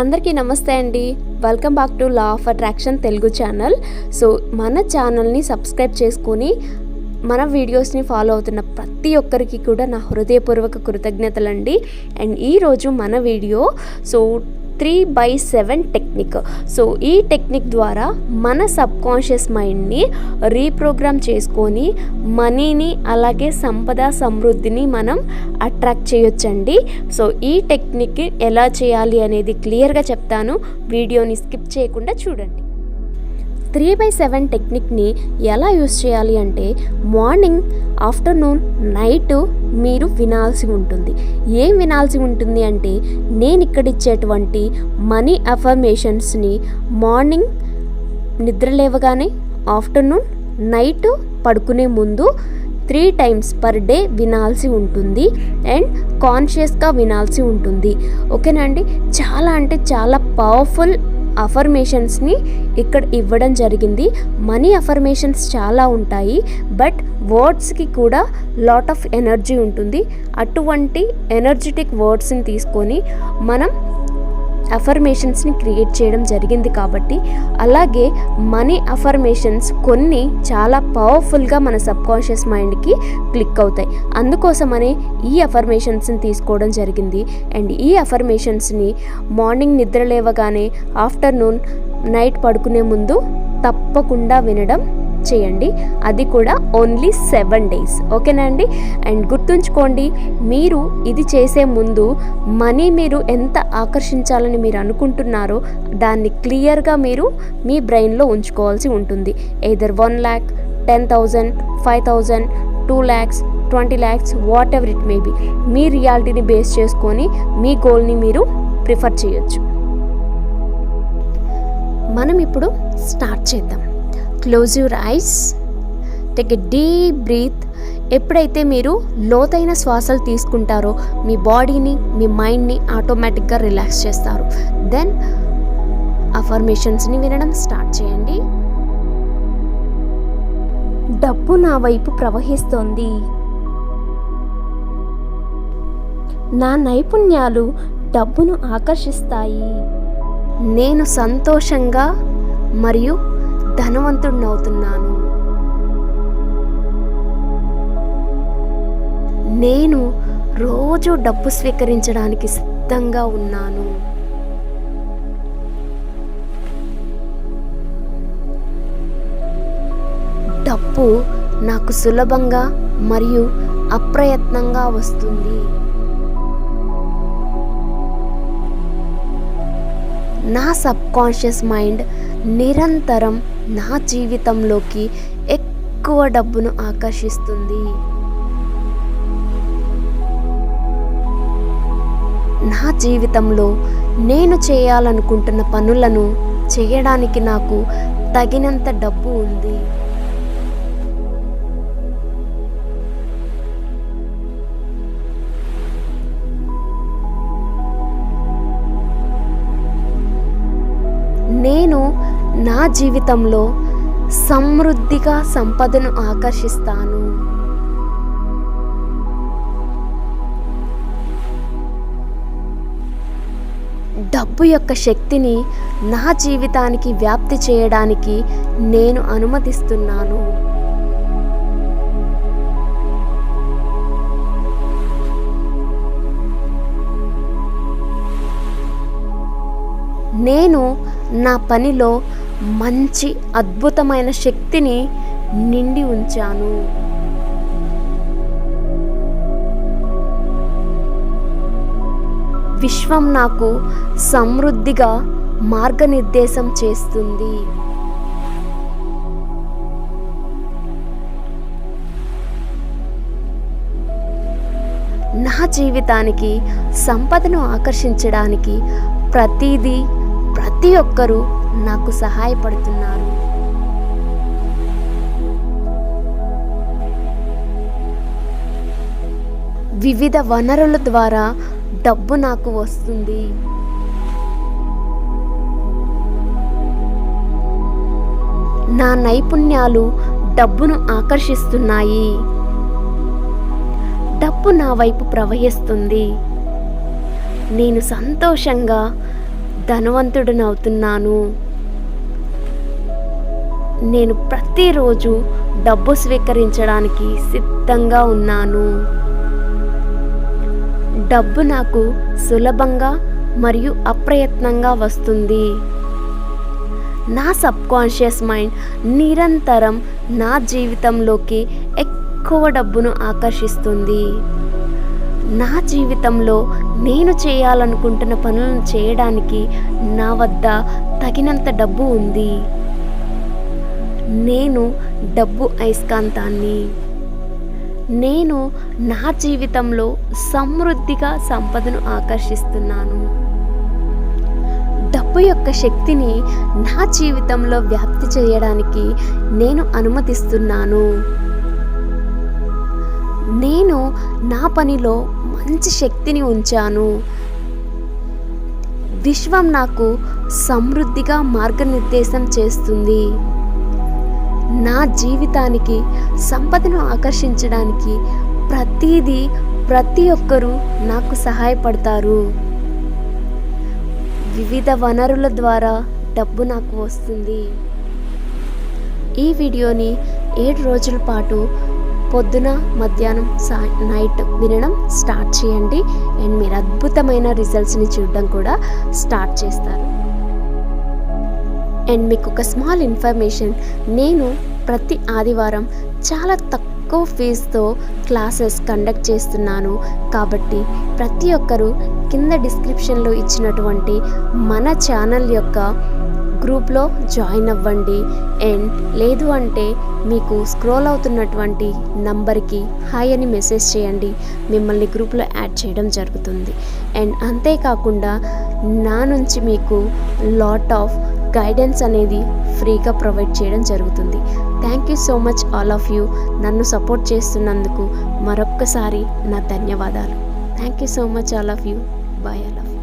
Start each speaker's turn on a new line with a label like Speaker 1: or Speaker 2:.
Speaker 1: అందరికీ నమస్తే అండి. Welcome back to law of attraction Telugu channel. So మన ఛానల్ని సబ్స్క్రైబ్ చేసుకొని మన వీడియోస్ని ఫాలో అవుతున్న ప్రతి ఒక్కరికి కూడా నా హృదయపూర్వక కృతజ్ఞతలండి. అండ్ ఈరోజు మన వీడియో 3/7 టెక్నిక్. సో ఈ టెక్నిక్ ద్వారా మన సబ్కాన్షియస్ మైండ్ని రీప్రోగ్రామ్ చేసుకొని మనీని అలాగే సంపద సమృద్ధిని మనం అట్రాక్ట్ చేయొచ్చండి. సో ఈ టెక్నిక్ ఎలా చేయాలి అనేది క్లియర్గా చెప్తాను, వీడియోని స్కిప్ చేయకుండా చూడండి. 3/7 టెక్నిక్ని ఎలా యూస్ చేయాలి అంటే మార్నింగ్, ఆఫ్టర్నూన్, నైట్ మీరు వినాల్సి ఉంటుంది. ఏం వినాల్సి ఉంటుంది అంటే నేను ఇక్కడ ఇచ్చేటువంటి మనీ అఫర్మేషన్స్ని మార్నింగ్ నిద్ర లేవగానే, ఆఫ్టర్నూన్, నైట్ పడుకునే ముందు 3 times పర్ డే వినాల్సి ఉంటుంది అండ్ కాన్షియస్గా వినాల్సి ఉంటుంది. ఓకేనా అండి? చాలా అంటే చాలా పవర్ఫుల్ అఫర్మేషన్స్ని ఇక్కడ ఇవ్వడం జరిగింది. మనీ అఫర్మేషన్స్ చాలా ఉంటాయి, బట్ వర్డ్స్కి కూడా లాట్ ఆఫ్ ఎనర్జీ ఉంటుంది. అటువంటి ఎనర్జెటిక్ వర్డ్స్ని తీసుకొని మనం అఫర్మేషన్స్ని క్రియేట్ చేయడం జరిగింది. కాబట్టి అలాగే మనీ అఫర్మేషన్స్ కొన్ని చాలా పవర్ఫుల్గా మన సబ్కాన్షియస్ మైండ్కి క్లిక్ అవుతాయి. అందుకోసమనే ఈ అఫర్మేషన్స్ని తీసుకోవడం జరిగింది. అండ్ ఈ అఫర్మేషన్స్ని మార్నింగ్ నిద్ర లేవగానే, ఆఫ్టర్నూన్, నైట్ పడుకునే ముందు తప్పకుండా వినడం చేయండి. అది కూడా ఓన్లీ 7 days. ఓకేనా అండి? అండ్ గుర్తుంచుకోండి, మీరు ఇది చేసే ముందు మనీ మీరు ఎంత ఆకర్షించాలని మీరు అనుకుంటున్నారో దాన్ని క్లియర్గా మీరు మీ బ్రెయిన్లో ఉంచుకోవాల్సి ఉంటుంది. Either 1 lakh, 10,000, 5,000, 2 lakhs, 20 lakhs, whatever it may be, మీ రియాలిటీని బేస్ చేసుకొని మీ గోల్ని మీరు ప్రిఫర్ చేయొచ్చు. మనం ఇప్పుడు స్టార్ట్ చేద్దాం. Close your eyes, take a deep breath. ఎప్పుడైతే మీరు లోతైన శ్వాసలు తీసుకుంటారో మీ బాడీని, మీ మైండ్ని ఆటోమేటిక్గా రిలాక్స్ చేస్తారు. దెన్ అఫర్మేషన్స్ని వినడం స్టార్ట్ చేయండి. డబ్బు నా వైపు ప్రవహిస్తోంది. నా నైపుణ్యాలు డబ్బును ఆకర్షిస్తాయి. నేను సంతోషంగా మరియు ధనవంతుడినవుతున్నాను. నేను రోజు డబ్బు స్వీకరించడానికి సిద్ధంగా ఉన్నాను. డబ్బు నాకు సులభంగా మరియు అప్రయత్నంగా వస్తుంది. నా సబ్కాన్షియస్ మైండ్ నిరంతరం నా జీవితంలోకి ఎక్కువ డబ్బును ఆకర్షిస్తుంది. నా జీవితంలో నేను చేయాలనుకుంటున్న పనులను చేయడానికి నాకు తగినంత డబ్బు ఉంది. నేను నా జీవితంలో సమృద్ధిగా సంపదను ఆకర్షిస్తాను. డబ్బు యొక్క శక్తిని నా జీవితానికి వ్యాప్తి చేయడానికి నేను అనుమతిస్తున్నాను. నేను నా పనిలో మంచి అద్భుతమైన శక్తిని నిండి ఉంచాను. విశ్వం నాకు సమృద్ధిగా మార్గనిర్దేశం చేస్తుంది. నా జీవితానికి సంపదను ఆకర్షించడానికి ప్రతి ఒక్కరూ నాకు సహాయపడుతున్నారు. వివిధ వనరుల ద్వారా డబ్బు నాకు వస్తుంది. నా నైపుణ్యాలు డబ్బును ఆకర్షిస్తున్నాయి. డబ్బు నా వైపు ప్రవహిస్తుంది. నేను సంతోషంగా ధనవంతుడినవుతున్నాను. నేను ప్రతిరోజు డబ్బు స్వీకరించడానికి సిద్ధంగా ఉన్నాను. డబ్బు నాకు సులభంగా మరియు అప్రయత్నంగా వస్తుంది. నా సబ్కాన్షియస్ మైండ్ నిరంతరం నా జీవితంలోకి ఎక్కువ డబ్బును ఆకర్షిస్తుంది. నా జీవితంలో నేను చేయాలనుకుంటున్న పనులను చేయడానికి నా వద్ద తగినంత డబ్బు ఉంది. నేను డబ్బు అయస్కాంతాన్ని. నేను నా జీవితంలో సమృద్ధిగా సంపదను ఆకర్షిస్తున్నాను. డబ్బు యొక్క శక్తిని నా జీవితంలో వ్యాప్తి చేయడానికి నేను అనుమతిస్తున్నాను. నేను నా పనిలో మంచి శక్తిని ఉంచాను. విశ్వం నాకు సమృద్ధిగా మార్గనిర్దేశం చేస్తుంది. నా జీవితానికి సంపదను ఆకర్షించడానికి ప్రతి ఒక్కరూ నాకు సహాయపడతారు. వివిధ వనరుల ద్వారా డబ్బు నాకు వస్తుంది. ఈ వీడియోని 7 రోజుల పాటు పొద్దున, మధ్యాహ్నం, నైట్ వినడం స్టార్ట్ చేయండి. అండ్ మీరు అద్భుతమైన రిజల్ట్స్ని చూడడం కూడా స్టార్ట్ చేస్తారు. అండ్ మీకు ఒక స్మాల్ ఇన్ఫర్మేషన్, నేను ప్రతి ఆదివారం చాలా తక్కువ ఫీజుతో క్లాసెస్ కండక్ట్ చేస్తున్నాను. కాబట్టి ప్రతి ఒక్కరూ కింద డిస్క్రిప్షన్లో ఇచ్చినటువంటి మన ఛానల్ యొక్క గ్రూప్లో జాయిన్ అవ్వండి. అండ్ లేదు అంటే మీకు స్క్రోల్ అవుతున్నటువంటి నంబర్కి హాయ్ అని మెసేజ్ చేయండి. మిమ్మల్ని గ్రూప్లో యాడ్ చేయడం జరుగుతుంది. అండ్ అంతేకాకుండా నా నుంచి మీకు లాట్ ఆఫ్ గైడెన్స్ అనేది ఫ్రీగా ప్రొవైడ్ చేయడం జరుగుతుంది. Thank you so much all of you. నన్ను సపోర్ట్ చేస్తున్నందుకు మరొక్కసారి నా ధన్యవాదాలు. Thank you so much all of you. Bye all of you.